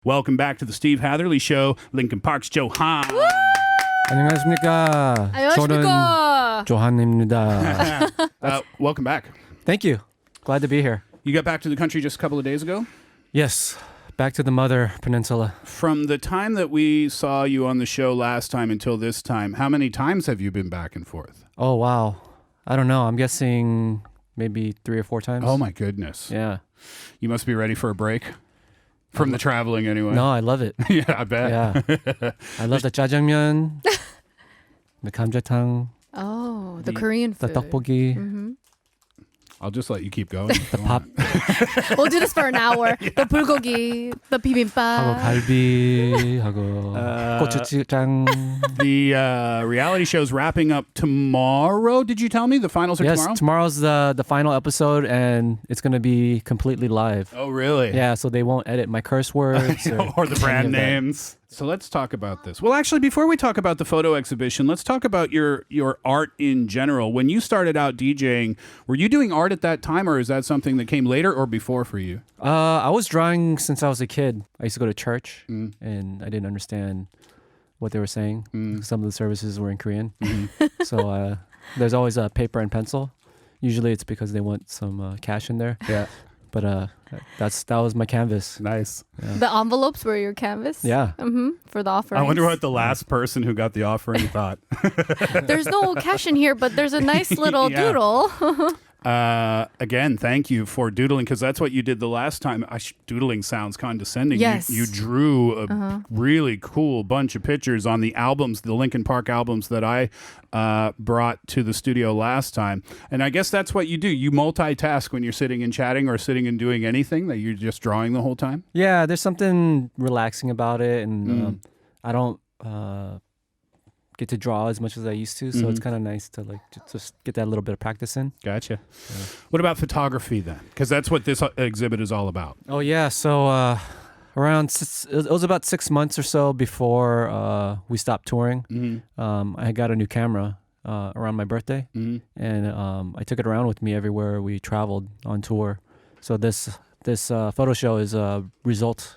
Welcome back to the Steve Hatherly Show. Linkin Park's Johan. 안녕하십니까. 저는 조한입니다. Welcome back. Thank you. Glad to be here. You got back to the country just a couple of days ago? Yes. Back to the Mother Peninsula. From the time that we saw you on the show last time until this time, how many times have you been back and forth? Oh, wow. I don't know. I'm guessing maybe 3 or 4 times. Oh, my goodness. Yeah. You must be ready for a break from the traveling anyway. No, I love it. Yeah, I bet. Yeah. I love the jjajangmyeon, the 감자탕, Oh, the Korean the food. tteokbokki, Mm-hmm. I'll just let you keep going. the pop, We'll do this for an hour. The bulgogi, the 하고 bibimbap. 갈비, 하고 고추장. The reality show's wrapping up tomorrow, did you tell me? The finals are Yes, tomorrow? tomorrow's the final episode, and it's going to be completely live. Oh, really? Yeah, so they won't edit my curse words Or the brand any of that. names. So let's talk about this. Well, actually, before we talk about the photo exhibition, let's talk about your art in general. When you started out DJing, were you doing art at that time, or is that something that came later or before for you? I was drawing since I was a kid. I used to go to church, and I didn't understand what they were saying. Some of the services were in Korean. So there's always a paper and pencil. Usually it's because they want some cash in there. Yeah. But that was my canvas. Nice. The envelopes were your canvas? Yeah. For the offerings. I wonder what the last person who got the offering thought. There's no cash in here, but there's a nice little Yeah. doodle. Again, thank you for doodling, because that's what you did the last time. Doodling sounds condescending. Yes. You drew a really cool bunch of pictures on the albums, the Linkin Park albums that I brought to the studio last time. And I guess that's what you do. You multitask when you're sitting and chatting or sitting and doing anything, that you're just drawing the whole time? Yeah, there's something relaxing about it, and I don't get to draw as much as I used to, so it's kind of nice to like just get that little bit of practice in. Gotcha. Yeah. What about photography then? Because that's what this exhibit is all about. Oh yeah, so it was about 6 months or so before we stopped touring. I got a new camera around my birthday, and I took it around with me everywhere we traveled on tour. So this photo show is a result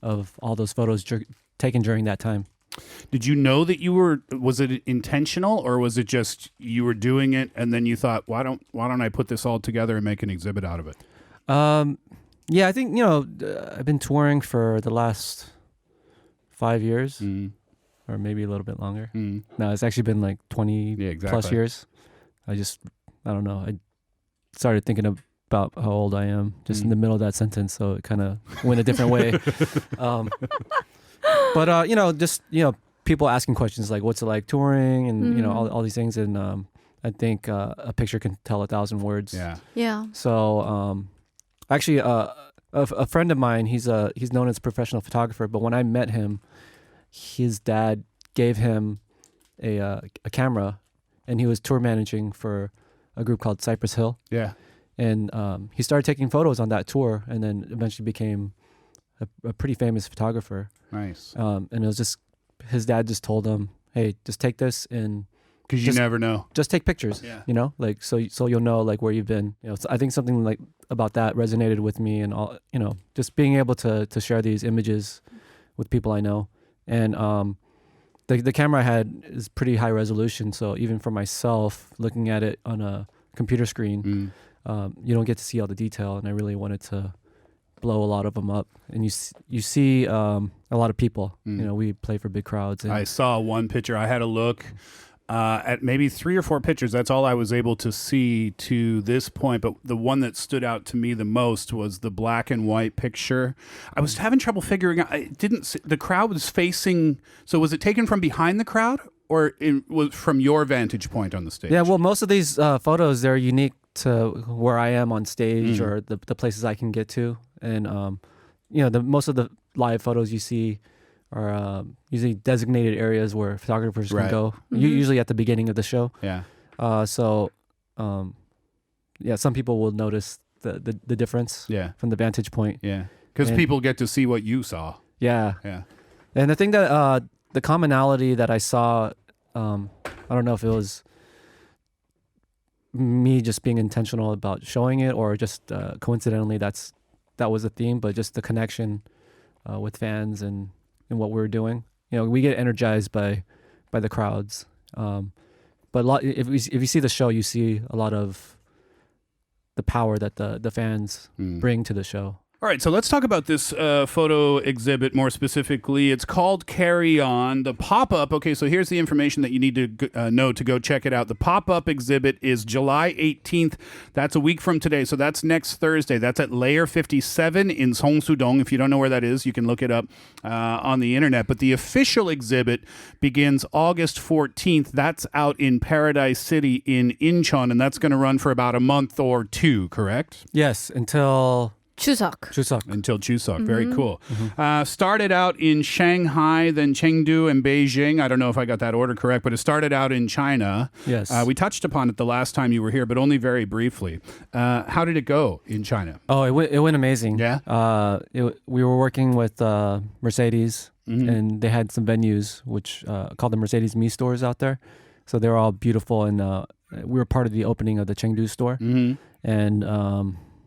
of all those photos taken during that time. Did you know that was it intentional, or was it just you were doing it and then you thought, why don't I put this all together and make an exhibit out of it? Yeah, I think, I've been touring for the last 5 years, or maybe a little bit longer. No, it's actually been like 20 plus years. I don't know. I started thinking about how old I am just in the middle of that sentence, so it kind of went a different way. But people asking questions like, what's it like touring, and all these things, and I think a picture can tell 1,000 words. Yeah. So actually, a friend of mine, he's known as a professional photographer, but when I met him, his dad gave him a camera, and he was tour managing for a group called Cypress Hill. Yeah. And he started taking photos on that tour, and then eventually became a pretty famous photographer. Nice. And it was just, his dad just told him, hey, just take this and because you never know. Just take pictures. Yeah. Like so you'll know like where you've been. So I think something like about that resonated with me, and all, just being able to share these images with people I know. And the camera I had is pretty high resolution, so even for myself looking at it on a computer screen, you don't get to see all the detail, and I really wanted to blow a lot of them up, and you see a lot of people. We play for big crowds. And I saw one picture. I had a look at maybe 3 or 4 pictures. That's all I was able to see to this point. But the one that stood out to me the most was the black and white picture. I was having trouble figuring out. The crowd was facing. So was it taken from behind the crowd, or it was from your vantage point on the stage? Yeah. Well, most of these photos, they're unique to where I am on stage or the places I can get to. And most of the live photos you see are usually designated areas where photographers can go. Usually at the beginning of the show. Yeah. Some people will notice the difference. Yeah. From the vantage point. Yeah. Because people get to see what you saw. Yeah. Yeah. And the thing that the commonality that I saw, I don't know if it was me just being intentional about showing it, or just coincidentally that was the theme, but just the connection with fans and what we were doing. We get energized by the crowds. But if you see the show, you see a lot of the power that the fans bring to the show. All right, so let's talk about this photo exhibit more specifically. It's called Carry On. The pop-up, okay, so here's the information that you need to know to go check it out. The pop-up exhibit is July 18th. That's a week from today, so that's next Thursday. That's at Layer 57 in Seongsu-dong. If you don't know where that is, you can look it up on the internet. But the official exhibit begins August 14th. That's out in Paradise City in Incheon, and that's going to run for about a month or two, correct? Yes, until Chuseok. Until Chuseok. Very cool. Started out in Shanghai, then Chengdu and Beijing. I don't know if I got that order correct, but it started out in China. Yes. We touched upon it the last time you were here, but only very briefly. How did it go in China? Oh, it went amazing. Yeah? We were working with Mercedes, and they had some venues which called the Mercedes Me stores out there. So they were all beautiful, and we were part of the opening of the Chengdu store. And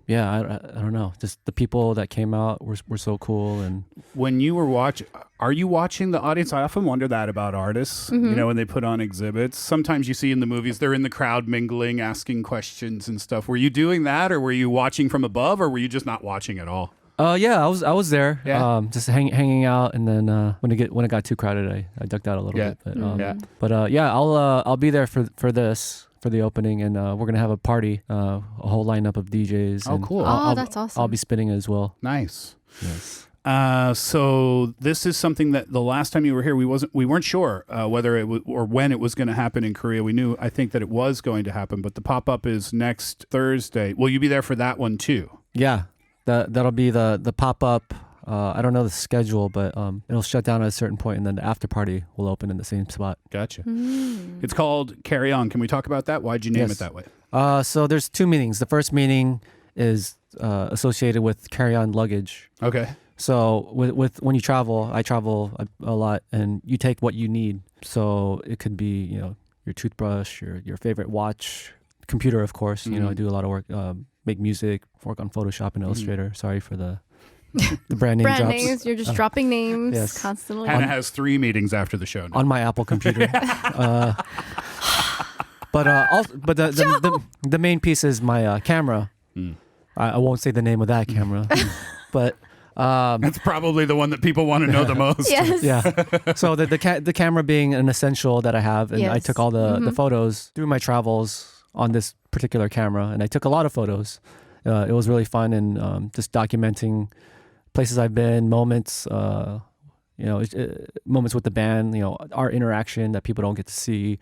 yeah, I don't know. Just the people that came out were so cool. And when you were are you watching the audience? I often wonder that about artists, when they put on exhibits. Sometimes you see in the movies, they're in the crowd mingling, asking questions and stuff. Were you doing that, or were you watching from above, or were you just not watching at all? Yeah, I was there, Yeah. just hanging out, and then when it got too crowded, I ducked out a little bit. But I'll be there for this. For the opening, and we're gonna have a party, a whole lineup of DJs. Oh, and cool! That's awesome. I'll be spinning as well. Nice. Yes. So this is something that the last time you were here, we weren't sure whether it or when it was going to happen in Korea. We knew, I think, that it was going to happen, but the pop up is next Thursday. Will you be there for that one too? Yeah, that'll be the pop up. I don't know the schedule, but it'll shut down at a certain point, and then the after party will open in the same spot. Gotcha. It's called Carry On. Can we talk about that? Why'd you name it that way? So there's two meanings. The first meaning is associated with carry-on luggage. Okay. So with when you travel, I travel a lot, and you take what you need. So it could be your toothbrush, your favorite watch, computer, of course. I do a lot of work, make music, work on Photoshop and Illustrator. Sorry for the brand name drops. Names. You're just dropping names yes. constantly. Hannah has 3 meetings after the show now. On my Apple computer. But the main piece is my camera. I won't say the name of that camera, but that's probably the one that people want to know the most. Yes. Yeah. So the camera being an essential that I have, and I took all the photos through my travels on this particular camera, and I took a lot of photos. It was really fun, and just documenting places I've been, moments, moments with the band, our interaction that people don't get to see,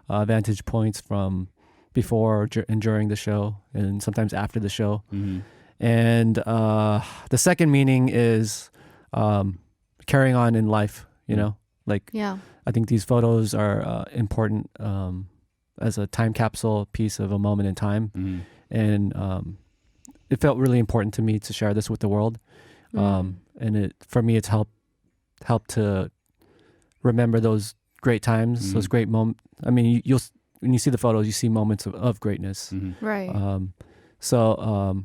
vantage points from before and during the show, and sometimes after the show. And the second meaning is carrying on in life, I think these photos are important as a time capsule piece of a moment in time. And it felt really important to me to share this with the world. And for me, it's helped to remember those great times, those great moments. I mean, when you see the photos, you see moments of greatness. Right. So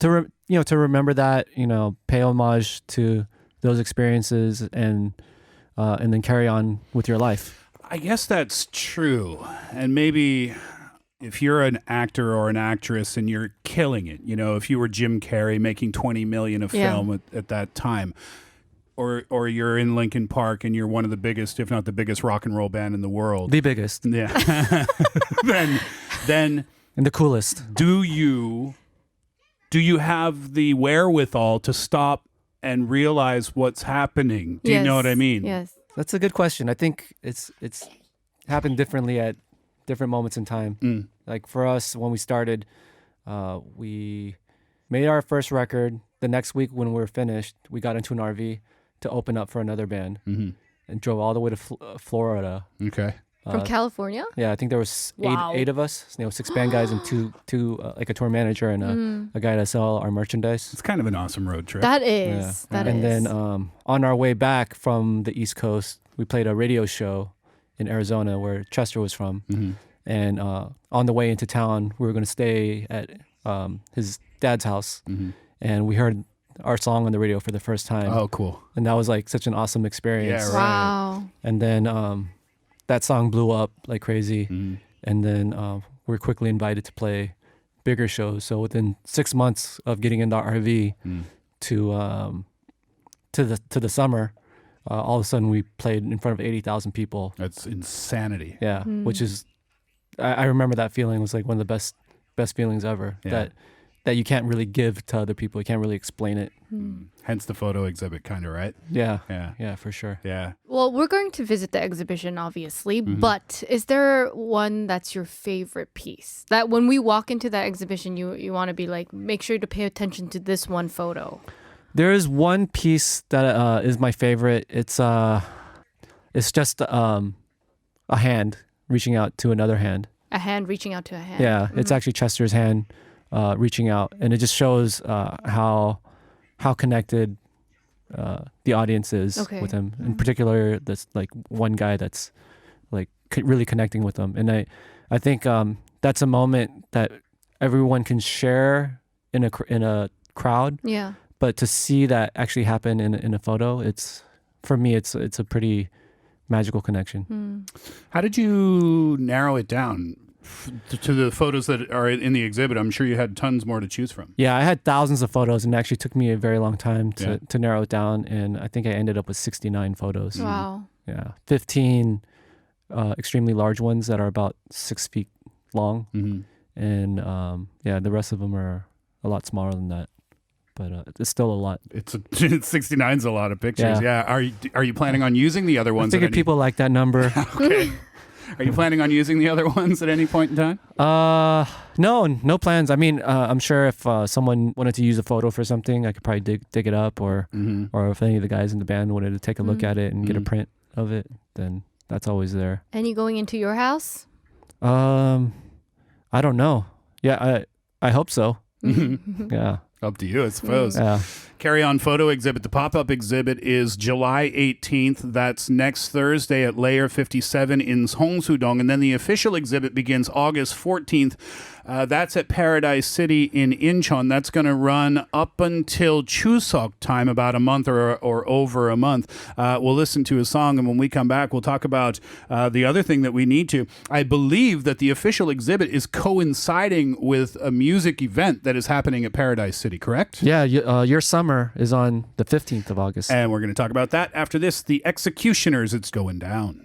to remember that, pay homage to those experiences, and then carry on with your life. I guess that's true. And maybe if you're an actor or an actress and you're killing it, if you were Jim Carrey making $20 million a film at that time, or you're in Linkin Park and you're one of the biggest, if not the biggest, rock and roll band in the world, the biggest, yeah, then and the coolest. Do you have the wherewithal to stop and realize what's happening? Do you know what I mean? Yes. That's a good question. I think it's happened differently at different moments in time. Like for us, when we started, we made our first record. The next week when we were finished, we got into an RV to open up for another band and drove all the way to Florida. Okay. From California? Yeah, I think there was Wow. eight of us. 6 band guys and two like a tour manager and a guy to sell our merchandise. It's kind of an awesome road trip. That is. Yeah. That and is. then on our way back from the East Coast, we played a radio show in Arizona where Chester was from. And on the way into town, we were going to stay at his dad's house. And we heard our song on the radio for the first time. Oh, cool. And that was like such an awesome experience. Yeah, right. Wow. And then that song blew up like crazy. And then we were quickly invited to play bigger shows. So within 6 months of getting into our RV to the summer, all of a sudden we played in front of 80,000 people. That's insanity. Yeah, which is, I remember that feeling was like one of the best feelings ever. Yeah. That you can't really give to other people. You can't really explain it. Hence the photo exhibit, kind of, right? Yeah. Yeah. Yeah, for sure. Yeah. Well, we're going to visit the exhibition, obviously, but is there one that's your favorite piece? That when we walk into that exhibition, you want to be like, make sure to pay attention to this one photo. There is one piece that is my favorite. It's just a hand reaching out to another hand. A hand reaching out to a hand. Yeah, it's actually Chester's hand reaching out, and it just shows how connected the audience is with him. In particular, this like one guy that's like really connecting with them, and I think that's a moment that everyone can share in a crowd. Yeah. But to see that actually happen in a photo, it's a pretty magical connection. How did you narrow it down to the photos that are in the exhibit? I'm sure you had tons more to choose from. Yeah, I had thousands of photos, and it actually took me a very long time to narrow it down. And I think I ended up with 69 photos. Wow. Yeah, 15 extremely large ones that are about 6 feet long, and the rest of them are a lot smaller than that. But it's still a lot. 69's a lot of pictures. Yeah. Are you planning on using the other ones? I figured people like that number. Okay. Are you planning on using the other ones at any point in time? No plans. I mean, I'm sure if someone wanted to use a photo for something, I could probably dig it up, or if any of the guys in the band wanted to take a look at it and get a print of it, then that's always there. Any going into your house? I don't know. Yeah, I hope so. Yeah. Up to you, I suppose. Yeah. Carry On photo exhibit. The pop-up exhibit is July 18th. That's next Thursday at Layer 57 in Seongsu-dong. And then the official exhibit begins August 14th. That's at Paradise City in Incheon. That's going to run up until Chuseok time, about a month or over a month. We'll listen to a song, and when we come back, we'll talk about the other thing that we need to. I believe that the official exhibit is coinciding with a music event that is happening at Paradise City, correct? Yeah, your summer is on the 15th of August. And we're going to talk about that after this. The Executioners, it's going down.